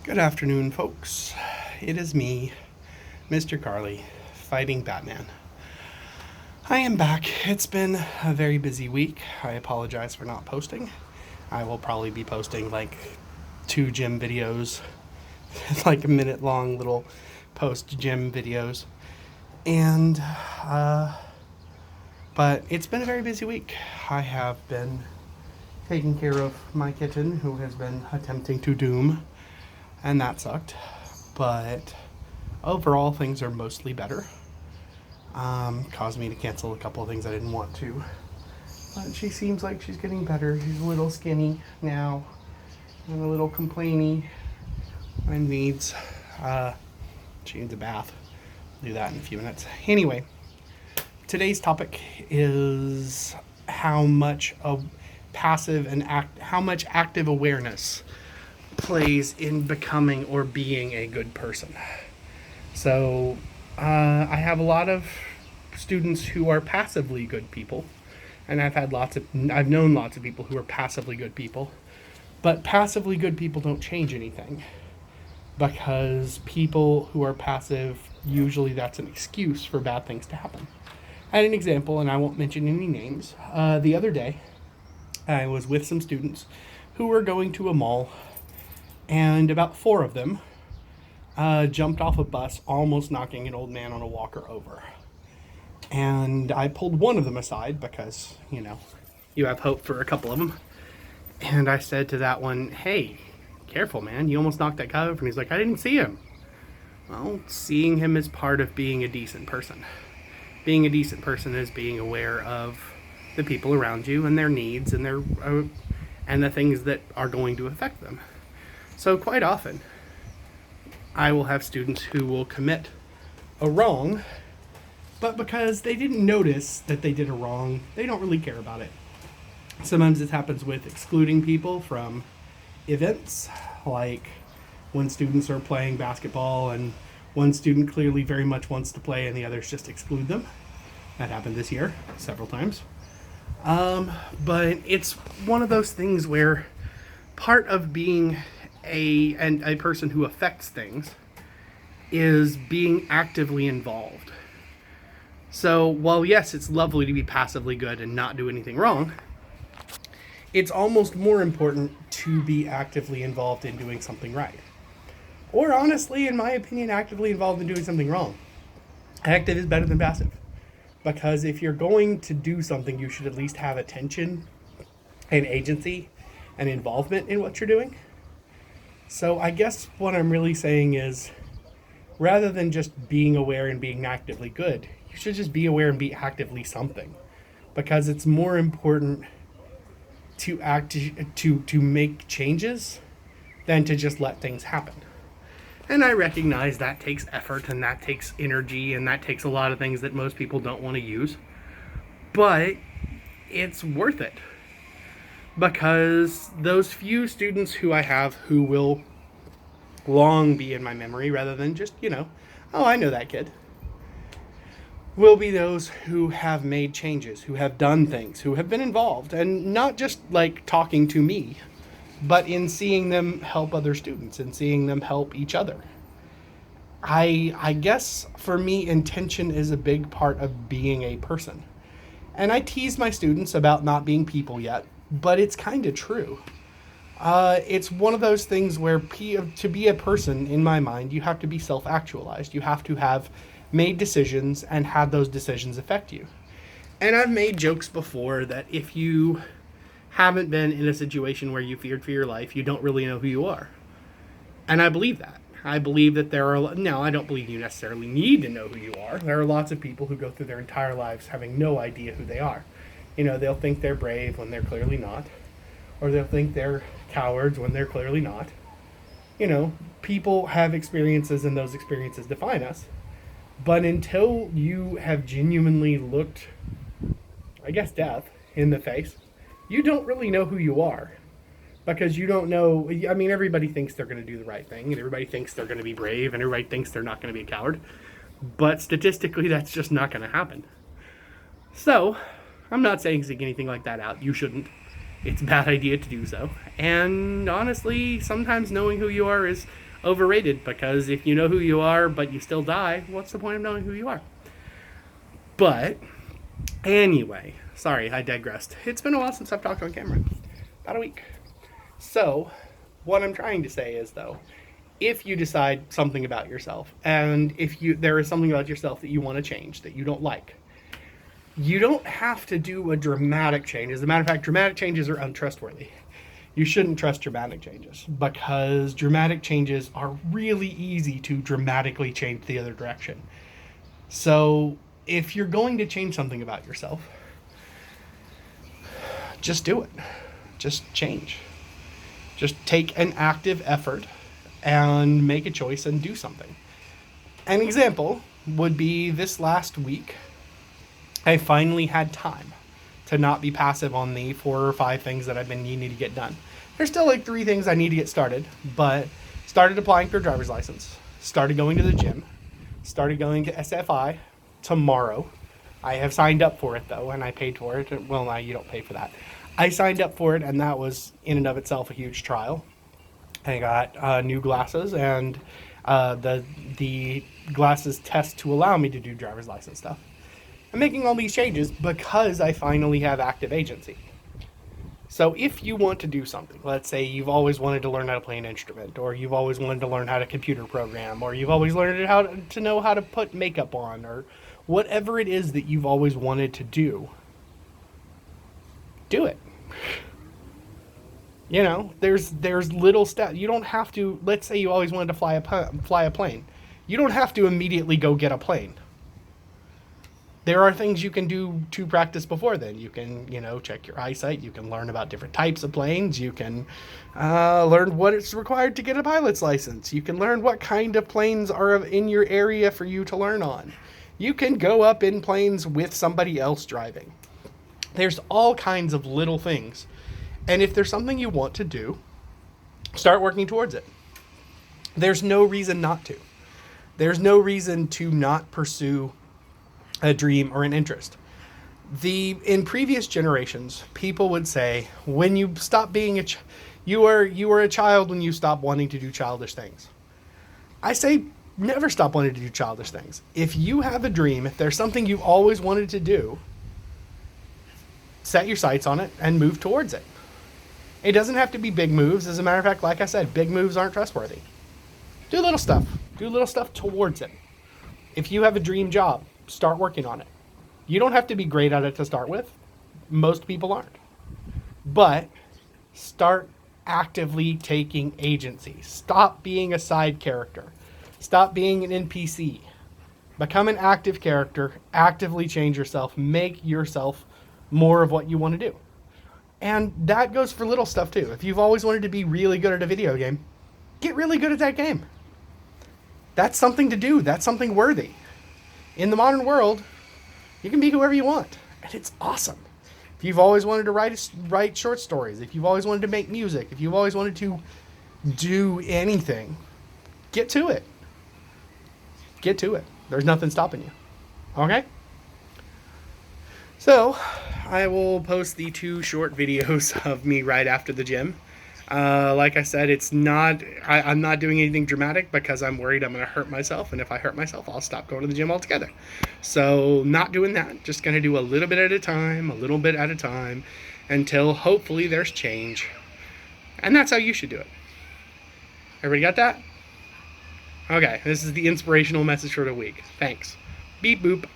Good afternoon, folks. It is me, Mr. Carly, fighting Batman. I am back. It's been a very busy week. I apologize for not posting. I will probably be posting like 2 gym videos, like a minute long little post gym videos. And, but it's been a very busy week. I have been taking care of my kitten who has been attempting to doom, and that sucked. But overall, things are mostly better. Caused me to cancel a couple of things I didn't want to. But she seems like she's getting better. She's a little skinny now and a little complainy and she needs a bath. I'll do that in a few minutes. Anyway, today's topic is how much how much active awareness plays in becoming or being a good person. So, I have a lot of students who are passively good people, and I've known lots of people who are passively good people, but passively good people don't change anything because people who are passive, usually that's an excuse for bad things to happen. I had an example, and I won't mention any names. The other day, I was with some students who were going to a mall, and about 4 of them jumped off a bus, almost knocking an old man on a walker over. And I pulled one of them aside because, you have hope for a couple of them. And I said to that one, "Hey, careful, man. You almost knocked that guy over." And he's like, "I didn't see him." Well, seeing him is part of being a decent person. Being a decent person is being aware of the people around you and their needs and and the things that are going to affect them. So quite often, I will have students who will commit a wrong, but because they didn't notice that they did a wrong, they don't really care about it. Sometimes this happens with excluding people from events, like when students are playing basketball and one student clearly very much wants to play and the others just exclude them. That happened this year several times. But it's one of those things where part of being a person who affects things is being actively involved. So while yes, it's lovely to be passively good and not do anything wrong, it's almost more important to be actively involved in doing something right. Or honestly, in my opinion, actively involved in doing something wrong. Active is better than passive. Because if you're going to do something, you should at least have attention and agency and involvement in what you're doing. So I guess what I'm really saying is, rather than just being aware and being actively good, you should just be aware and be actively something. Because it's more important to make changes than to just let things happen. And I recognize that takes effort and that takes energy and that takes a lot of things that most people don't want to use. But it's worth it. Because those few students who I have who will long be in my memory rather than just, oh, I know that kid, will be those who have made changes, who have done things, who have been involved, and not just like talking to me, but in seeing them help other students and seeing them help each other. I guess for me, intention is a big part of being a person. And I tease my students about not being people yet, but it's kind of true. It's one of those things where to be a person, in my mind, you have to be self-actualized. You have to have made decisions and had those decisions affect you. And I've made jokes before that if you haven't been in a situation where you feared for your life, you don't really know who you are. And I believe that. I believe that I don't believe you necessarily need to know who you are. There are lots of people who go through their entire lives having no idea who they are. They'll think they're brave when they're clearly not. Or they'll think they're cowards when they're clearly not. People have experiences and those experiences define us. But until you have genuinely looked, death in the face, you don't really know who you are. Because you don't know, everybody thinks they're going to do the right thing, and everybody thinks they're going to be brave, and everybody thinks they're not going to be a coward. But statistically, that's just not going to happen. So, I'm not saying seek anything like that out. You shouldn't. It's a bad idea to do so. And honestly, sometimes knowing who you are is overrated, because if you know who you are but you still die, what's the point of knowing who you are? But anyway, sorry, I digressed. It's been a while since I've talked on camera. About a week. So, what I'm trying to say is, though, if you decide something about yourself, and if there is something about yourself that you want to change, that you don't like, you don't have to do a dramatic change. As a matter of fact, dramatic changes are untrustworthy. You shouldn't trust dramatic changes, because dramatic changes are really easy to dramatically change the other direction. So if you're going to change something about yourself, just do it. Just change. Just take an active effort and make a choice and do something. An example would be this last week, I finally had time to not be passive on the 4 or 5 things that I've been needing to get done. There's still like 3 things I need to get started, but started applying for a driver's license, started going to the gym, started going to SFI tomorrow. I have signed up for it though, and I paid for it. Well, no, you don't pay for that. I signed up for it, and that was in and of itself a huge trial. I got new glasses, and the glasses test to allow me to do driver's license stuff. I'm making all these changes because I finally have active agency. So if you want to do something, let's say you've always wanted to learn how to play an instrument, or you've always wanted to learn how to computer program, or you've always learned how to know how to put makeup on, or whatever it is that you've always wanted to do it. You know, there's little steps. You don't have to, let's say you always wanted to fly a plane. You don't have to immediately go get a plane. There are things you can do to practice before then. You can, check your eyesight. You can learn about different types of planes. You can learn what it's required to get a pilot's license. You can learn what kind of planes are in your area for you to learn on. You can go up in planes with somebody else driving. There's all kinds of little things. And if there's something you want to do, start working towards it. There's no reason not to. There's no reason to not pursue a dream or an interest. In previous generations, people would say, when you stop being you were a child when you stop wanting to do childish things. I say, never stop wanting to do childish things. If you have a dream, if there's something you've always wanted to do, set your sights on it and move towards it. It doesn't have to be big moves. As a matter of fact, like I said, big moves aren't trustworthy. Do little stuff. Do little stuff towards it. If you have a dream job, start working on it. You don't have to be great at it to start with. Most people aren't. But start actively taking agency. Stop being a side character. Stop being an NPC. Become an active character. Actively change yourself. Make yourself more of what you want to do. And that goes for little stuff too. If you've always wanted to be really good at a video game, get really good at that game. That's something to do. That's something worthy. In the modern world, you can be whoever you want, and it's awesome. If you've always wanted to write short stories, if you've always wanted to make music, if you've always wanted to do anything, get to it. Get to it. There's nothing stopping you. Okay? So, I will post the 2 short videos of me right after the gym. Like I said, I'm not doing anything dramatic because I'm worried I'm going to hurt myself. And if I hurt myself, I'll stop going to the gym altogether. So not doing that, just going to do a little bit at a time, until hopefully there's change. And that's how you should do it. Everybody got that? Okay, this is the inspirational message for the week. Thanks. Beep boop.